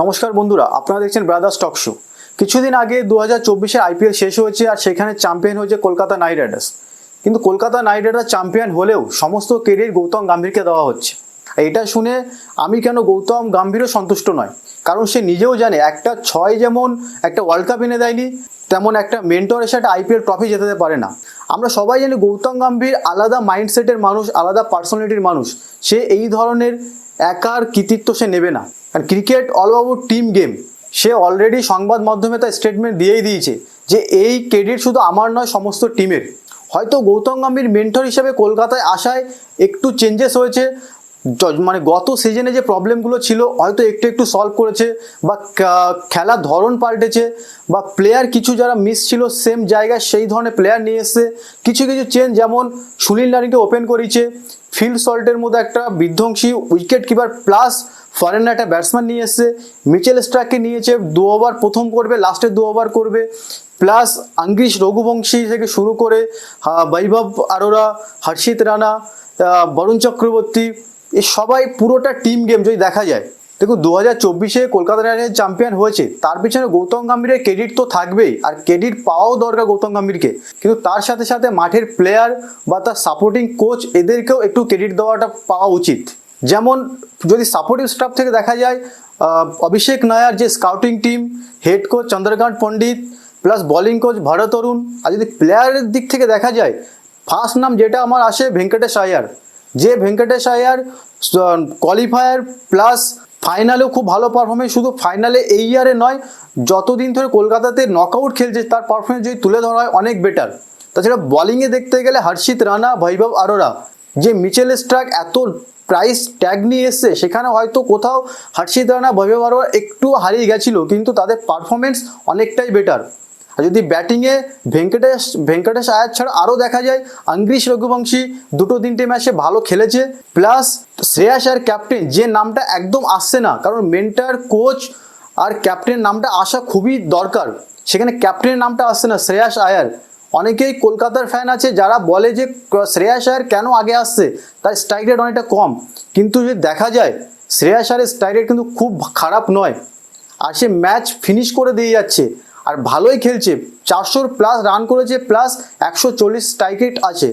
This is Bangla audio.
নমস্কার বন্ধুরা, আপনারা দেখছেন ব্রাদার্স টক শো। কিছুদিন আগে 2024-এর আইপিএল শেষ হয়েছে আর সেখানে চ্যাম্পিয়ন হয়েছে কলকাতা নাইট রাইডার্স। কিন্তু কলকাতা নাইট রাইডার্স চ্যাম্পিয়ন হলেও সমস্ত ক্রেডিট গৌতম গম্ভীরকে দেওয়া হচ্ছে। এটা শুনে আমি কেন গৌতম গম্ভীরও সন্তুষ্ট নয়, কারণ সে নিজেও জানে একটা 6 যেমন একটা ওয়ার্ল্ড কাপ এনে দেয়নি, তেমন একটা মেন্টর এসে একটা আইপিএল ট্রফি জেতাতে পারে না। আমরা সবাই জানি গৌতম গম্ভীর আলাদা মাইন্ডসেটের মানুষ, আলাদা পার্সোনালিটির মানুষ। সে এই ধরনের একার কৃতিত্ব সে নেবে না, কারণ cricket all about team game. Say already সংবাদ মাধ্যমে তার স্টেটমেন্ট দিয়েই দিয়েছে যে এই ক্রেডিট শুধু আমার নয়, সমস্ত টিমের। হয়তো গৌতম গম্ভীর মেন্টর হিসেবে কলকাতায় আসায় একটু চেঞ্জেস হয়েছে, মানে গত সিজনে যে প্রবলেমগুলো ছিল হয়তো একটু একটু সলভ করেছে, বা খেলার ধরন পাল্টেছে, বা প্লেয়ার কিছু যারা মিস ছিল সেম জায়গায় সেই ধরনের প্লেয়ার নিয়ে এসছে। কিছু কিছু চেঞ্জ, যেমন সুনীল নারিকে ওপেন করিয়েছে, ফিল সল্টের মধ্যে একটা বিধ্বংসী উইকেট কিপার প্লাস ফরেনার একটা ব্যাটসম্যান নিয়ে এসছে, মিচেল স্টার্ককে নিয়েছে, 2 ওভার প্রথম করবে, লাস্টে 2 ওভার করবে, প্লাস আঙ্গিশ রঘুবংশী থেকে শুরু করে বৈভব আরোরা, হর্ষিত রানা, বরুণ চক্রবর্তী, এই সবাই পুরোটা টিম গেম যদি দেখা যায়। দেখুন, 2024-এ কলকাতা নাইট রাইডার্স চ্যাম্পিয়ন হয়েছে, তার পিছনে গৌতম গম্ভীরের ক্রেডিট তো থাকবেই, আর ক্রেডিট পাওয়াও দরকার গৌতম গম্ভীরকে। কিন্তু তার সাথে সাথে মাঠের প্লেয়ার বা তার সাপোর্টিং কোচ এদেরকেও একটু ক্রেডিট দেওয়াটা পাওয়া উচিত। যেমন যদি সাপোর্টিভ স্টাফ থেকে দেখা যায়, অভিষেক নায়ার যে scouting team, head coach Chandrakant Pandit, plus bowling coach Bharat Arun. আর যদি প্লেয়ারের দিক থেকে দেখা যায়, ফার্স্ট নাম যেটা আমার আসে ভেঙ্কটেশ আয়ার। যে ভেঙ্কটেশ আয়ার কোয়ালিফায়ার প্লাস ফাইনালেও খুব ভালো পারফরমেন্স, শুধু ফাইনালে এই ইয়ারে নয়, যতদিন ধরে কলকাতাতে নকআউট খেলছে তার পারফরমেন্স যদি তুলে ধরা হয় অনেক বেটার। তাছাড়া বলিংয়ে দেখতে গেলে হর্ষিত রানা, বৈভব আরোরা, যে মিচেল স্টার্ক এত প্রাইস ট্যাগ নিয়ে এসছে, সেখানে হয়তো কোথাও হর্ষিত রানা, বৈভব আরোরা একটু হারিয়ে গেছিলো, কিন্তু তাদের পারফরমেন্স অনেকটাই বেটার। আর যদি ব্যাটিংয়ে ভেঙ্কটেশ আয়ার ছাড়া আরও দেখা যায় আঙ্গিশ রঘুবংশী 2-3টে ম্যাচে ভালো খেলেছে, প্লাস শ্রেয়াস আয়ার ক্যাপ্টেন, যে নামটা একদম আসছে না, কারণ মেন্টার কোচ আর ক্যাপ্টেন নামটা আসা খুবই দরকার, সেখানে ক্যাপ্টেনের নামটা আসছে না, শ্রেয়াস আয়ার। অনেকেই কলকাতার ফ্যান আছে যারা বলে যে শ্রেয়াস আয়ার কেন আগে আসছে, তার স্ট্রাইক রেট অনেকটা কম। কিন্তু যদি দেখা যায় শ্রেয়াস আয়ারের স্ট্রাইক রেট কিন্তু খুব খারাপ নয়, আর সে ম্যাচ ফিনিশ করে দিয়ে যাচ্ছে, আর ভালোই খেলছে, 400+ রান করেছে, প্লাস 140 স্ট্রাইক রেট আছে।